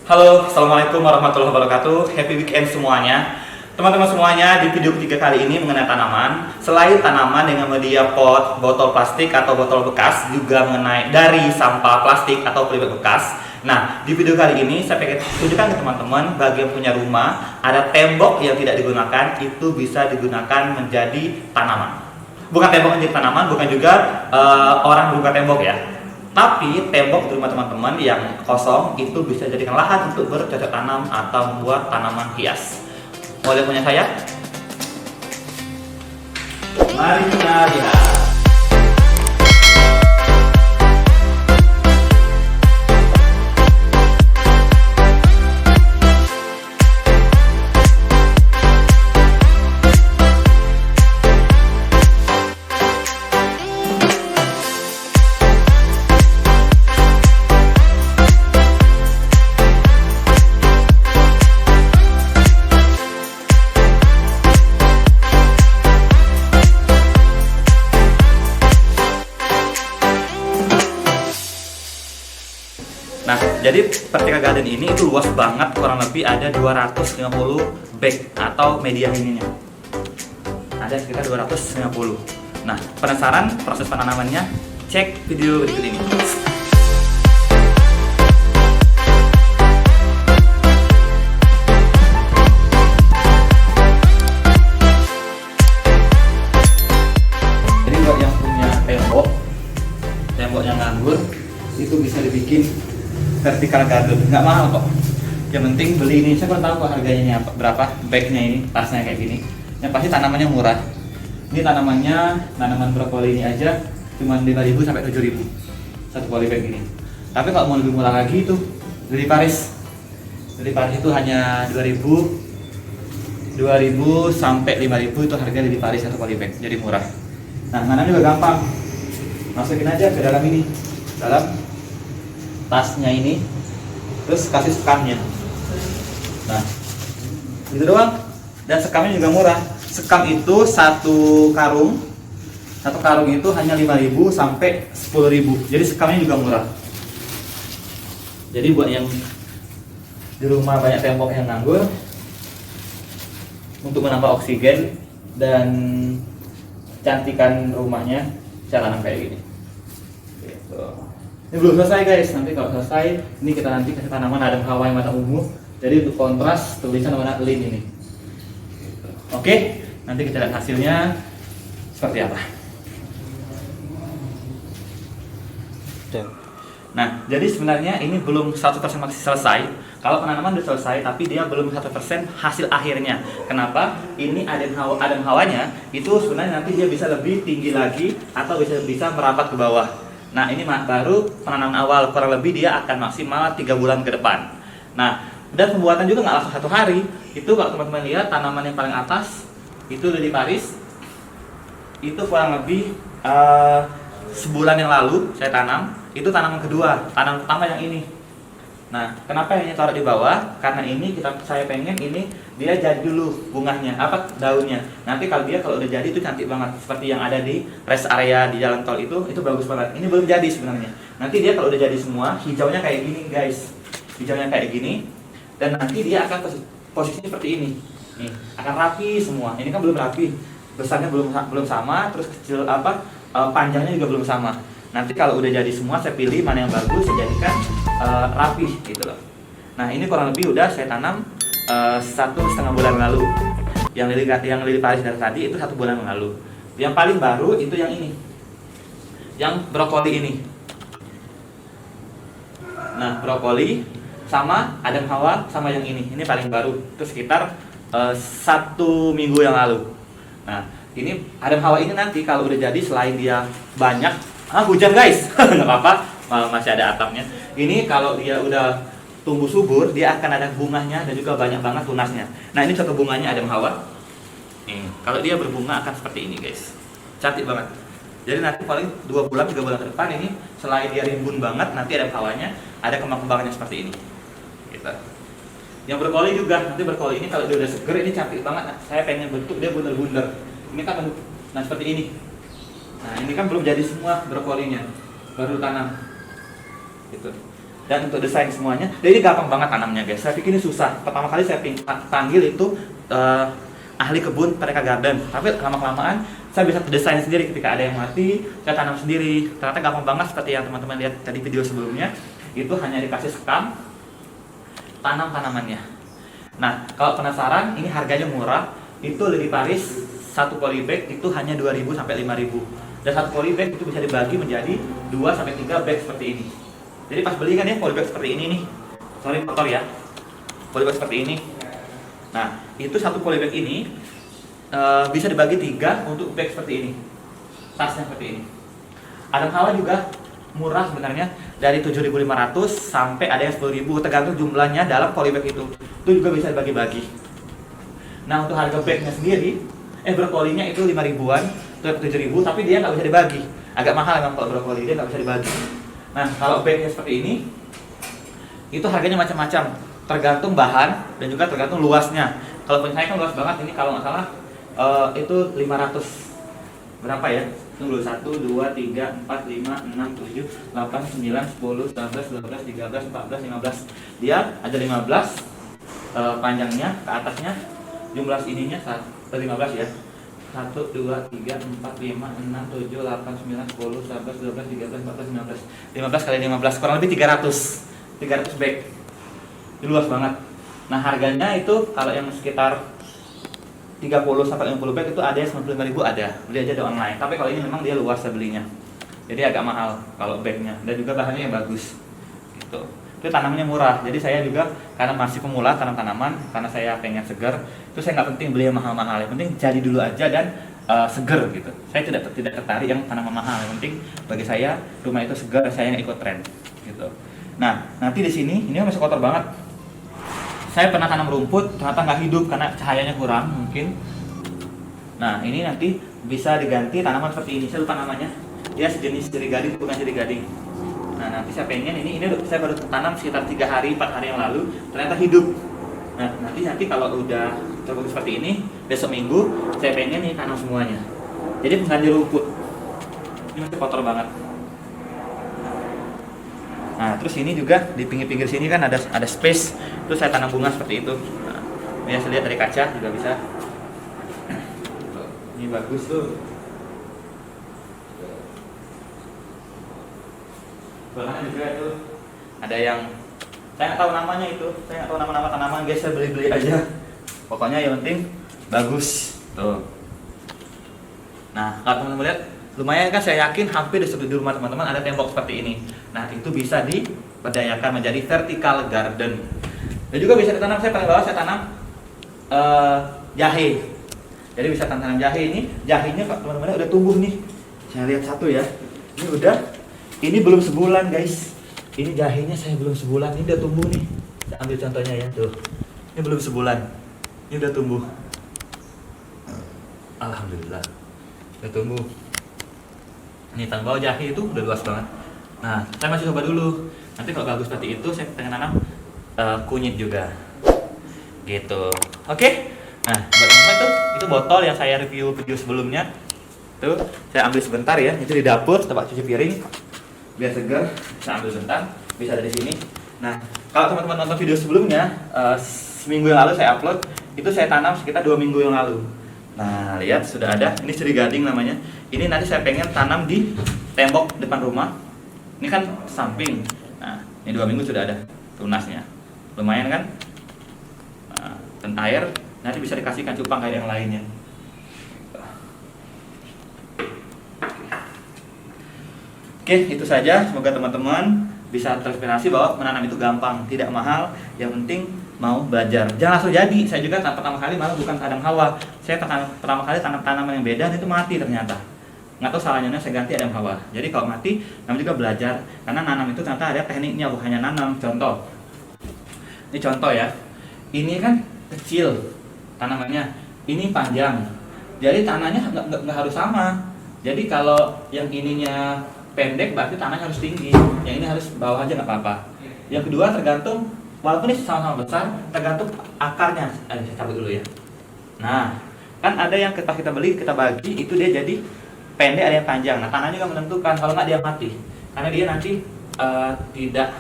Halo, Assalamualaikum warahmatullahi wabarakatuh. Happy weekend semuanya. Teman-teman semuanya, di video ketiga kali ini mengenai tanaman. Selain tanaman dengan media pot, botol plastik atau botol bekas, juga mengenai dari sampah plastik atau polybag bekas. Nah, di video kali ini saya pengen tunjukkan ke teman-teman bagi yang punya rumah, ada tembok yang tidak digunakan, itu bisa digunakan menjadi tanaman. Bukan tembok menjadi tanaman, bukan juga orang buka tembok ya. Tapi tembok di rumah teman-teman yang kosong itu bisa jadikan lahan untuk bercocok tanam atau membuat tanaman hias. Mau lihat punya saya? Mari kita lihat. Nah, jadi Vertical Garden ini itu luas banget, kurang lebih ada 250 bag atau media ininya. Ada sekitar 250. Nah, penasaran proses penanamannya? Cek video berikut ini. Jadi buat yang punya tembok yang nganggur, itu bisa dibikin Vertical Garden, nggak mahal kok. Yang penting beli ini, saya kurang tahu kok harganya berapa, bagnya ini, tasnya kayak gini. Yang pasti tanamannya murah. Ini tanaman brokoli ini aja cuma 5.000 sampai 7.000 satu polybag ini. Tapi kalau mau lebih murah lagi itu Lily Paris. Lily Paris itu hanya 2.000 sampai 5.000 itu harga Lily Paris satu polybag, jadi murah. Nah, nanam juga gampang. Masukin aja ke dalam ini, dalam tasnya ini, terus kasih sekamnya. Nah, gitu doang. Dan sekamnya juga murah. Sekam itu satu karung itu hanya 5.000 sampai 10.000. Jadi sekamnya juga murah. Jadi buat yang di rumah banyak tembok yang nganggur, untuk menambah oksigen dan cantikan rumahnya, cara tanam kayak gini. Gitu. Ini belum selesai guys, nanti kalau selesai ini kita nanti kasih tanaman adem hawa yang warna ungu. Jadi untuk kontras tulisan warna lin ini. Oke, nanti kita lihat hasilnya seperti apa. Nah, jadi sebenarnya ini belum 100% masih selesai. Kalau penanaman sudah selesai, tapi dia belum 100% hasil akhirnya. Kenapa? Ini adem hawanya itu sebenarnya nanti dia bisa lebih tinggi lagi atau bisa merapat ke bawah. Nah, ini baru penanaman awal, kurang lebih dia akan maksimal 3 bulan ke depan. Nah, dan pembuatan juga nggak langsung 1 hari. Itu kalau teman-teman lihat tanaman yang paling atas itu Lily Paris. Itu kurang lebih sebulan yang lalu saya tanam. Itu tanaman kedua, tanam pertama yang ini. Nah, kenapa ini taruh di bawah? Karena ini saya pengen ini dia jadi dulu bunganya, daunnya. Nanti kalau udah jadi itu cantik banget, seperti yang ada di rest area di jalan tol itu bagus banget. Ini belum jadi sebenarnya. Nanti dia kalau udah jadi semua, hijaunya kayak gini guys, hijaunya kayak gini, dan nanti dia akan posisinya seperti ini. Nih, akan rapi semua. Ini kan belum rapi, besarnya belum sama, terus kecil panjangnya juga belum sama. Nanti kalau udah jadi semua, saya pilih mana yang bagus, saya jadikan rapi gitu loh. Nah, ini kurang lebih udah saya tanam 1,5 bulan lalu. Yang Lily Paris dari tadi itu 1 bulan lalu. Yang paling baru itu yang ini, yang brokoli ini. Nah, brokoli sama adem hawa sama yang ini paling baru. Itu sekitar 1 minggu yang lalu. Nah, ini adem hawa ini nanti kalau udah jadi, selain dia banyak, hujan guys, nggak apa-apa, masih ada atapnya. Ini kalau dia udah tumbuh subur, dia akan ada bunganya dan juga banyak banget tunasnya. Nah, ini contoh bunganya adem hawa. Nih, kalau dia berbunga akan seperti ini guys, cantik banget. Jadi nanti paling 2 bulan 3 bulan ke depan ini, selain dia rimbun banget, nanti adem hawanya ada kembang-kembangannya seperti ini. Gitu. Yang brokoli juga, nanti brokoli ini kalau dia udah seger ini cantik banget. Saya pengen bentuk dia bundar-bundar. Ini kan bentuk, nah seperti ini. Nah, ini kan belum jadi semua brokolinya, baru tanam. Gitu. dan untuk desain semuanya. Dan ini gampang banget tanamnya guys. Saya pikir ini susah. Pertama kali saya panggil itu ahli kebun Pradeka Garden, tapi lama-kelamaan saya bisa desain sendiri. Ketika ada yang mati, saya tanam sendiri. Ternyata gampang banget seperti yang teman-teman lihat tadi video sebelumnya. Itu hanya dikasih sekam, tanam tanamannya. Nah, kalau penasaran, ini harganya murah. Itu Lily Paris satu polybag itu hanya 2.000 sampai 5.000. Dan satu polybag itu bisa dibagi menjadi 2 sampai 3 bag seperti ini. Jadi pas beli kan ya polybag seperti ini nih. Sorry kotor ya. Polybag seperti ini. Nah, itu satu polybag ini bisa dibagi 3 untuk bag seperti ini. Tasnya seperti ini. Adam Hawa juga murah sebenarnya, dari 7.500 sampai ada yang 10.000, tergantung jumlahnya dalam polybag itu. Itu juga bisa dibagi-bagi. Nah, untuk harga bagnya sendiri, brokolinya itu 5.000-an, itu 7.000, tapi dia nggak bisa dibagi. Agak mahal memang kalau brokoli, dia nggak bisa dibagi. Nah, kalau bagnya seperti ini, itu harganya macam-macam, tergantung bahan dan juga tergantung luasnya. Kalau punya saya kan luas banget, ini kalau nggak salah itu 500 berapa ya? Tunggu, 1, 2, 3, 4, 5, 6, 7, 8, 9, 10, 11, 12, 13, 14, 15. Dia ada 15 panjangnya, ke atasnya jumlah ininya 15 ya. 1, 2, 3, 4, 5, 6, 7, 8, 9, 10, 11, 12, 13, 14, 15. 15 kali 15 kurang lebih 300 bag. Ini luas banget. Nah, harganya itu kalau yang sekitar 30 sampai 50 bag itu ada yang 95.000 ada. Beli aja di online. Tapi kalau ini memang dia luas saya belinya. Jadi agak mahal kalau bagnya, dan juga bahannya yang bagus. Gitu. Itu tanamannya murah. Jadi saya juga karena masih pemula tanam tanaman, karena saya pengen segar, itu saya nggak penting beli yang mahal-mahal. Yang penting jadi dulu aja dan seger gitu. Saya tidak tertarik yang tanaman mahal. Yang penting bagi saya rumah itu segar, saya yang ikut tren gitu. Nah, nanti di sini ini masih kotor banget. Saya pernah tanam rumput, ternyata nggak hidup karena cahayanya kurang mungkin. Nah, ini nanti bisa diganti tanaman seperti ini. Saya lupa namanya. Dia sejenis sirih gading, bukan sirih gading. Nah, nanti saya pengen ini saya baru tanam sekitar 3 hari, 4 hari yang lalu, ternyata hidup. Nah, nanti kalau udah terbentuk seperti ini, besok minggu saya pengen nih tanam semuanya. Jadi pengganti rumput. Ini masih kotor banget. Nah, terus ini juga di pinggir-pinggir sini kan ada space. Terus saya tanam bunga seperti itu. Nah, biasa lihat dari kaca juga bisa. Ini bagus tuh. Bahkan juga itu ada yang saya nggak tahu namanya itu. Saya nggak tahu nama-nama tanaman, guys. Saya beli-beli aja. Pokoknya yang penting bagus. Tuh. Nah, kalau teman-teman lihat, lumayan kan, saya yakin hampir di rumah teman-teman ada tembok seperti ini. Nah, itu bisa diberdayakan menjadi vertical garden. Dan juga bisa ditanam, saya paling bawah saya tanam jahe. Jadi bisa tanam jahe ini. Jahenya Pak teman-teman udah tumbuh nih. Saya lihat satu ya. Ini udah, ini belum sebulan guys. Ini jahenya saya belum sebulan, ini udah tumbuh nih. Saya ambil contohnya ya, tuh. Ini belum sebulan. Ini udah tumbuh. Alhamdulillah. Udah tumbuh. Ini tanam bawah jahe itu udah luas banget. Nah, saya masih coba dulu. Nanti kalau bagus seperti itu, saya pengen tanam kunyit juga. Gitu. Oke. Nah, buat teman-teman itu botol yang saya review video sebelumnya. Tuh, saya ambil sebentar ya. Itu di dapur, tempat cuci piring. Biar segar, saya ambil sebentar. Bisa dari sini. Nah, kalau teman-teman nonton video sebelumnya, seminggu yang lalu saya upload, itu saya tanam sekitar 2 minggu yang lalu. Nah, lihat sudah ada. Ini sirih gading namanya. Ini nanti saya pengen tanam di tembok depan rumah. Ini kan samping. Nah, ini 2 minggu sudah ada tunasnya. Lumayan kan? Nah, dan air nanti bisa dikasihkan cupang kayak yang lainnya. Oke, itu saja. Semoga teman-teman bisa terinspirasi bahwa menanam itu gampang, tidak mahal. Yang penting mau belajar. Jangan langsung jadi. Saya juga pertama kali malah bukan Adam Hawa. Saya pertama kali tanam tanaman yang beda dan itu mati ternyata. Nggak tahu salahnya, saya ganti Adam Hawa. Jadi kalau mati, namanya juga belajar. Karena nanam itu ternyata ada tekniknya, bukan hanya nanam. Contoh. Ini contoh ya. Ini kan kecil tanamannya. Ini panjang. Jadi tanahnya nggak harus sama. Jadi kalau yang ininya pendek berarti tanahnya harus tinggi. Yang ini harus bawah aja nggak apa-apa. Yang kedua tergantung, walaupun ini sama-sama besar, tergantung akarnya. Saya cabut dulu ya. Nah, kan ada yang pas kita beli, kita bagi, itu dia jadi pendek, ada yang panjang. Nah, tanahnya juga menentukan, kalau nggak dia mati. Karena dia nanti tidak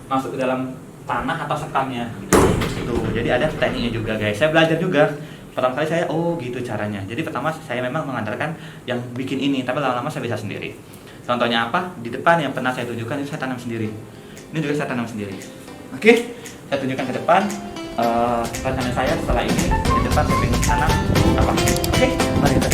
masuk ke dalam tanah atau sekamnya. Gitu. Jadi ada tekniknya juga guys. Saya belajar juga. Pertama kali saya, oh gitu caranya. Jadi pertama saya memang mengandalkan yang bikin ini, tapi lama-lama saya bisa sendiri. Contohnya apa? Di depan yang pernah saya tunjukkan itu saya tanam sendiri. Ini juga saya tanam sendiri. Oke, saya tunjukkan ke depan. Rencana saya setelah ini di depan saya ingin tanam apa? Oke, mari kita